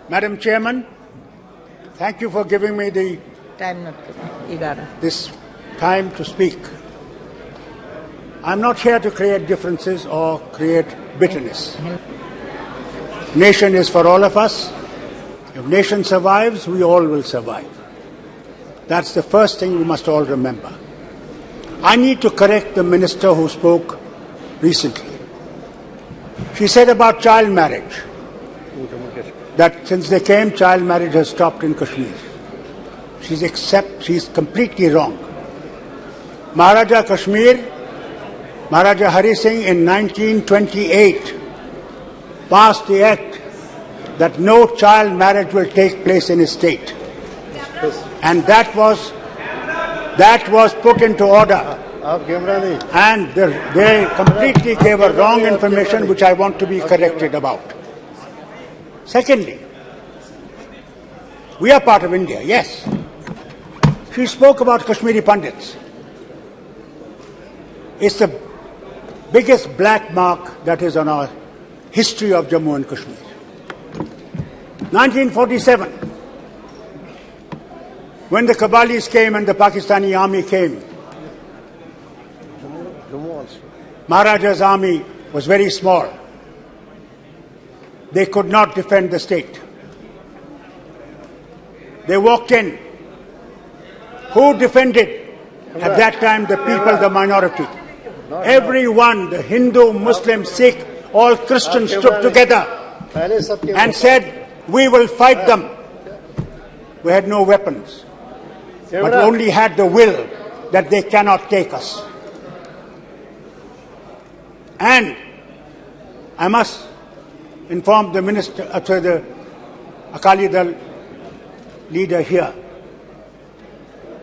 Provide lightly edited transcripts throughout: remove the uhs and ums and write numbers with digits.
Madam Chairman, thank you for giving me this time to speak. I'm not here to create differences or create bitterness. Nation is for all of us. If nation survives, we all will survive. That's the first thing we must all remember. I need to correct the minister who spoke recently. She said about child marriage, that since they came, child marriage has stopped in Kashmir. She's completely wrong. Maharaja Kashmir, Maharaja Hari Singh in 1928 passed the act that no child marriage will take place in his state. And that was put into order. And they completely gave a wrong information which I want to be corrected about. Secondly, we are part of India, yes. She spoke about Kashmiri Pandits. It's the biggest black mark that is on our history of Jammu and Kashmir. 1947, when the Kabalis came and the Pakistani army came, Maharaja's army was very small. They could not defend the state. They walked in. Who defended at that time the people, the minority? Everyone, the Hindu, Muslim, Sikh, all Christians stood together and said, we will fight them. We had no weapons, but only had the will that they cannot take us. And I must inform the minister, the Akali Dal leader here.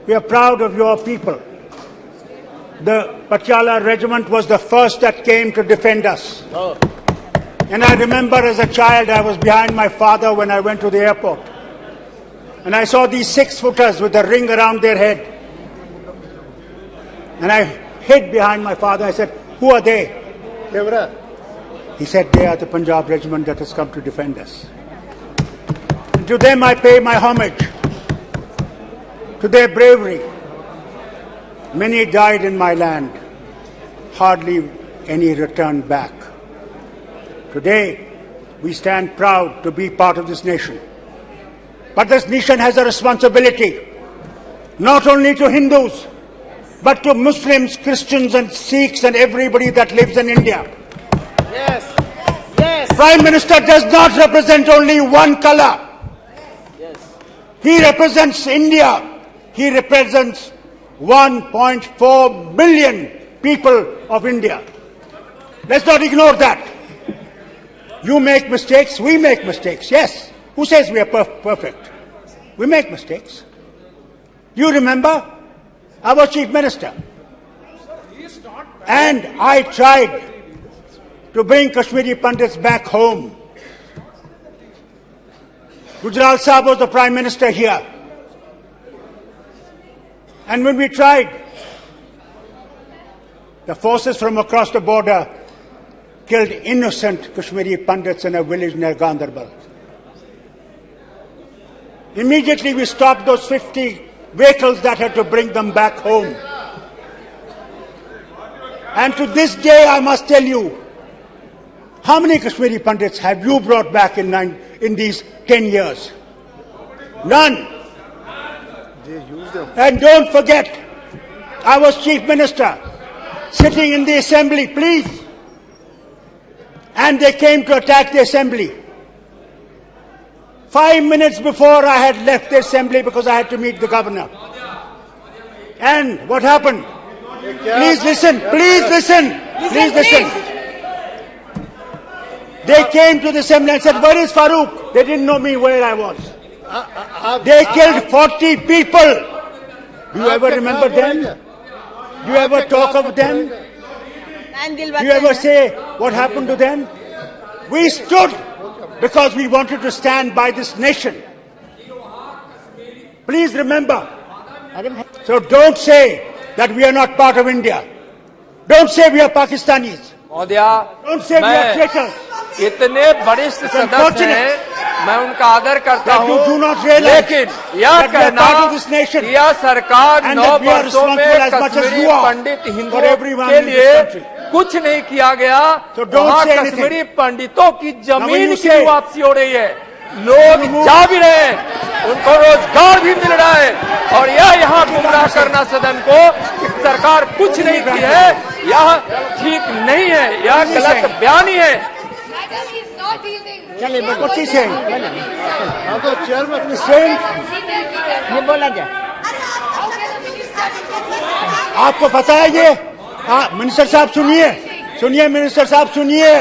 We are proud of your people. The Patiala regiment was the first that came to defend us. And I remember as a child, I was behind my father when I went to the airport. And I saw these 6-footers with a ring around their head. And I hid behind my father. I said, who are they? He said, they are the Punjab regiment that has come to defend us. And to them I pay my homage, to their bravery. Many died in my land, hardly any returned back. Today, we stand proud to be part of this nation. But this nation has a responsibility, not only to Hindus, but to Muslims, Christians and Sikhs and everybody that lives in India. Yes. Yes. Prime Minister does not represent only one color. Yes. He represents India. He represents 1.4 billion people of India. Let's not ignore that. You make mistakes, we make mistakes. Yes. Who says we are perfect? We make mistakes. You remember? I was Chief Minister. And I tried to bring Kashmiri Pandits back home. Gujral Sahib was the Prime Minister here. And when we tried, the forces from across the border killed innocent Kashmiri Pandits in a village near Ganderbal. Immediately we stopped those 50 vehicles that had to bring them back home. And to this day I must tell you, how many Kashmiri Pandits have you brought back in these 10 years? None. And don't forget, I was Chief Minister, sitting in the Assembly, please. And they came to attack the Assembly. 5 minutes before I had left the Assembly because I had to meet the Governor. And what happened? Please listen, please listen, please listen. They came to the Assembly and said, where is Farooq? They didn't know me where I was. They killed 40 people. Do you ever remember them? Do you ever talk of them? Do you ever say what happened to them? We stood because we wanted to stand by this nation. Please remember. So don't say that we are not part of India. Don't say we are Pakistanis. महोदया, Don't say we are मैं traitors. इतने वरिष्ठ सदस्य हैं, मैं उनका आदर करता That you हूँ, do not realize लेकिन यह that we are कहना part of this nation कि यह सरकार and 9 that we are वर्षों में responsible as much as Kashmiri you are Pandit for हिंदुओं everyone के in this लिए country. कुछ नहीं किया गया। So don't वहाँ say anything. कश्मीरी पंडितों की Now when जमीन you की say- भी वापसी हो रही है, लोग जा भी रहे हैं, उनको रोजगार भी मिल रहा है, और यह यहाँ गुमराह करना सदन को कि सरकार कुछ नहीं की है, यह ठीक नहीं है, यह गलत बयानी है। What's he saying? He's saying, ये बोला जाए। आपको पता है ये? मिनिस्टर साहब सुनिए, सुनिए मिनिस्टर साहब सुनिए,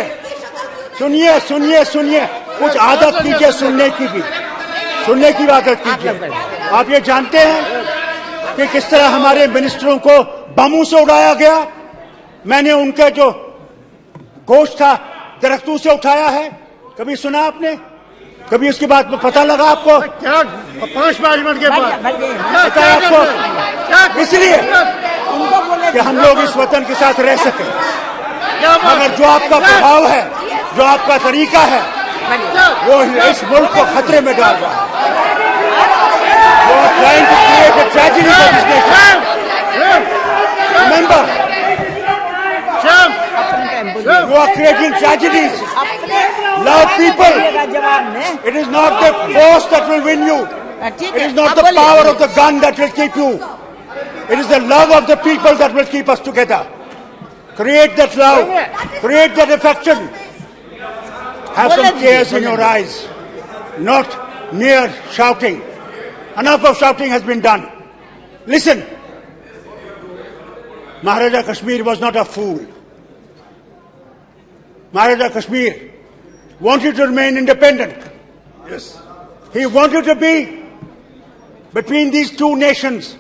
सुनिए सुनिए सुनिए, कुछ आदत कीजिए सुनने की भी, सुनने की आदत कीजिए। आप ये जानते हैं कि किस तरह हमारे मिनिस्टरों को बमों से उड़ाया गया? मैंने उनके जो गोश्त था दरख्तों से उठाया है, कभी सुना आपने? कभी उसके बाद पता लगा आपको? क्या 5 मिनट के बाद पता है आपको? इसलिए कि हम लोग इस वतन के साथ रह सके, मगर जो आपका प्रभाव है, जो आपका तरीका है, वो इस मुल्क को खतरे में डाल रहा है। You are trying to create a tragedy for this nation. Remember, you are creating tragedies. Love people. It is not the force that will win you. ठीक It है, is not आप the बोलिए। power of the gun that will keep you. It is the love of the people that will keep us together. Create that love. Create that affection. Have some tears in your eyes. Not mere shouting. Enough of shouting has been done. Listen. Maharaja Kashmir was not a fool. Maharaja Kashmir wanted to remain independent. Yes. He wanted to be between these two nations,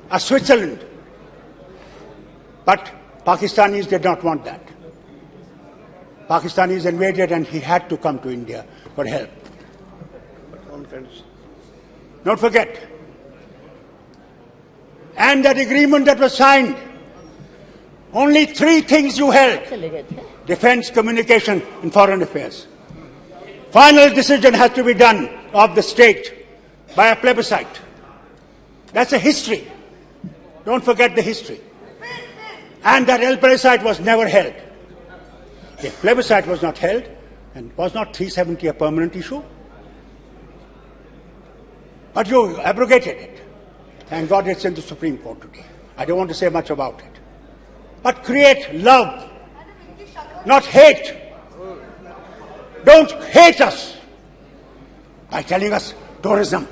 a Switzerland. But Pakistanis did not want that. Pakistanis invaded and he had to come to India for help. Don't forget. And that agreement that was signed, only 3 things you held: defense, communication, and foreign affairs. Final decision has to be done of the state by a plebiscite. That's a history. Don't forget the history. And that plebiscite was never held. If plebiscite was not held, and was not 370 a permanent issue? But you abrogated it. Thank God it's in the Supreme Court today. I don't want to say much about it. But create love, not hate. Don't hate us by telling us tourism.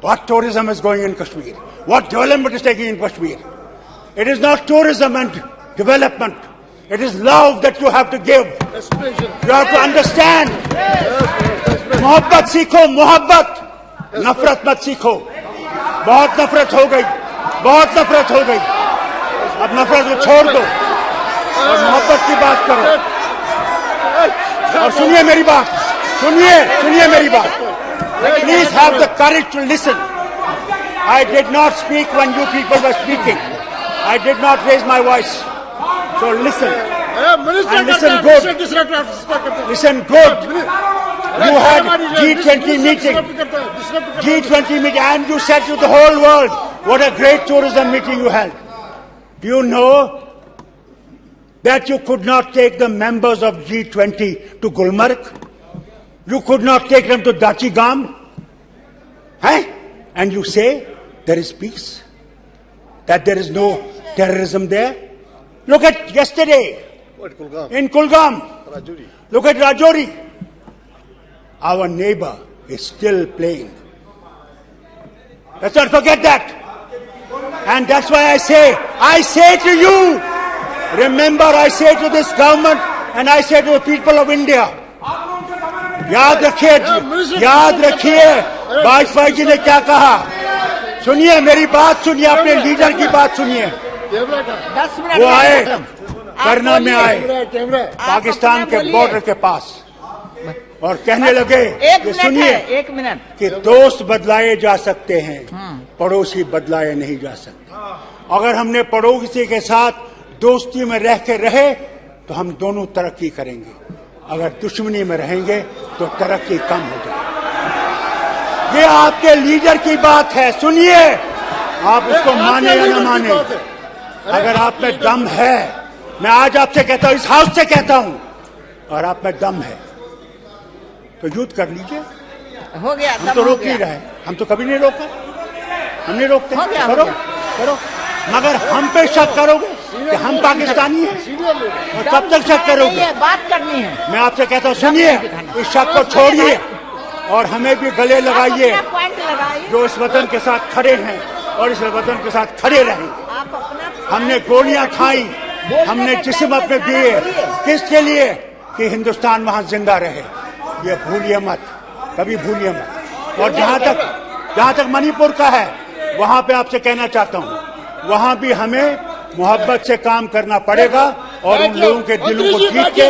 What tourism is going in Kashmir? What development is taking in Kashmir? It is not tourism and development. It is love that you have to give. You have to understand. मोहब्बत सीखो, मोहब्बत, नफरत मत सीखो। बहुत नफरत हो गई, बहुत नफरत हो गई। अब नफरत को छोड़ दो और मोहब्बत की बात करो। और सुनिए मेरी बात, सुनिए मेरी बात। Please have the courage to listen. I did not speak when you people were speaking. I did not raise my voice. So listen. And listen good. Listen good. You had G20 meeting. G20 meeting, and you said to the whole world, what a great tourism meeting you had. Do you know that you could not take the members of G20 to Gulmarg? You could not take them to Dachigam? And you say there is peace? That there is no terrorism there? Look at yesterday in Kulgam. Look at Rajouri. Our neighbor is still playing. Let's not forget that. And that's why I say to you, remember, I say to this government and I say to the people of India, याद रखिए वाजपेयी जी ने क्या कहा। सुनिए मेरी बात, सुनिए अपने लीडर की बात सुनिए। 10 मिनट वो आए करना में आए पाकिस्तान के बॉर्डर के पास और कहने लगे कि सुनिए, 1 मिनट, कि दोस्त बदलाए जा सकते हैं, पड़ोसी बदलाए नहीं जा सकते। अगर हमने पड़ोसी के साथ दोस्ती में रह के रहे तो हम दोनों तरक्की करेंगे। अगर दुश्मनी में रहेंगे तो तरक्की कम हो जाएगी। ये आपके लीडर की बात है, सुनिए, आप उसको माने या न माने। अगर आप में दम है, मैं आज आपसे कहता हूं, इस हाउस से कहता हूं, और आप में दम है तो युद्ध कर लीजिए। हो गया, हम तो रोक नहीं रहे, हम तो कभी नहीं रोका, हम नहीं रोकते। करो करो, मगर हम पे शक करोगे कि हम पाकिस्तानी हैं, और कब तक शक करोगे? बात करनी है। मैं आपसे कहता हूँ, सुनिए, इस शक को छोड़िए और हमें भी गले लगाइए, पॉइंट लगाइए। जो इस वतन के साथ खड़े हैं और इस वतन के साथ खड़े रहेंगे। आप अपना हमने गोलियां खाई, हमने जिस्म अपने दिए, किसके लिए? कि हिंदुस्तान वहां जिंदा रहे। ये भूलिए मत, कभी भूलिए मत। और जहां तक मणिपुर का है, वहां पे आपसे कहना चाहता हूं, वहां भी हमें मोहब्बत से काम करना पड़ेगा और उन लोगों के दिलों को जीत के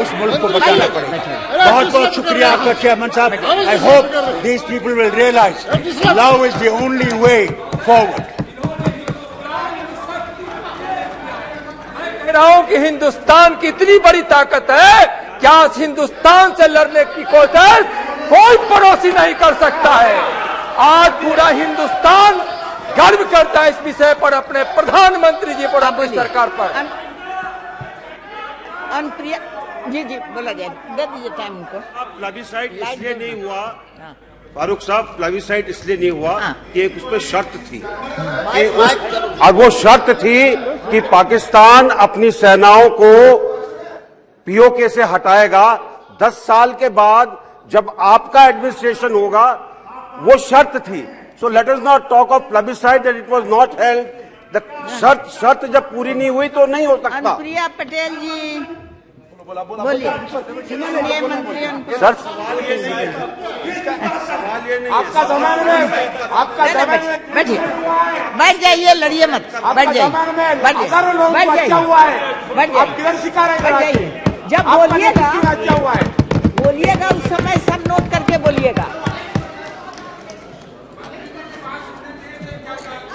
उस मुल्क को बचाना पड़ेगा। बहुत बहुत शुक्रिया आपका चेयरमैन साहब। I hope these people will realise love is the only way forward. कह रहा हूं कि हिंदुस्तान की इतनी बड़ी ताकत है, क्या इस हिंदुस्तान से लड़ने की कोशिश कोई पड़ोसी नहीं कर सकता है। आज पूरा हिंदुस्तान गर्व करता है इस विषय पर, अपने प्रधानमंत्री जी पर, अपनी सरकार पर। अनुप्रिया जी बोला जाए, दे दीजिए टाइम उनको। प्लेबिसाइड इसलिए नहीं हुआ फारूक साहब, प्लेबिसाइड इसलिए नहीं हुआ कि एक उस पर शर्त थी कि और वो शर्त थी कि पाकिस्तान अपनी सेनाओं को पीओके से हटाएगा 10 साल के बाद, जब आपका एडमिनिस्ट्रेशन होगा। वो शर्त थी। So let us not talk of plebiscite that it was not held. The शर्त जब पूरी नहीं हुई तो नहीं हो सकता। अनुप्रिया पटेल जी बोलिए। सर आपका समय में, आपका समय में बैठिए, बैठ जाइए, लड़िए मत, बैठ जाइए, बैठ जाइए, बैठ जाइए, हुआ है, बैठ आप किधर शिकार है? बैठ जाइए। जब बोलिएगा उस समय सब नोट करके बोलिएगा।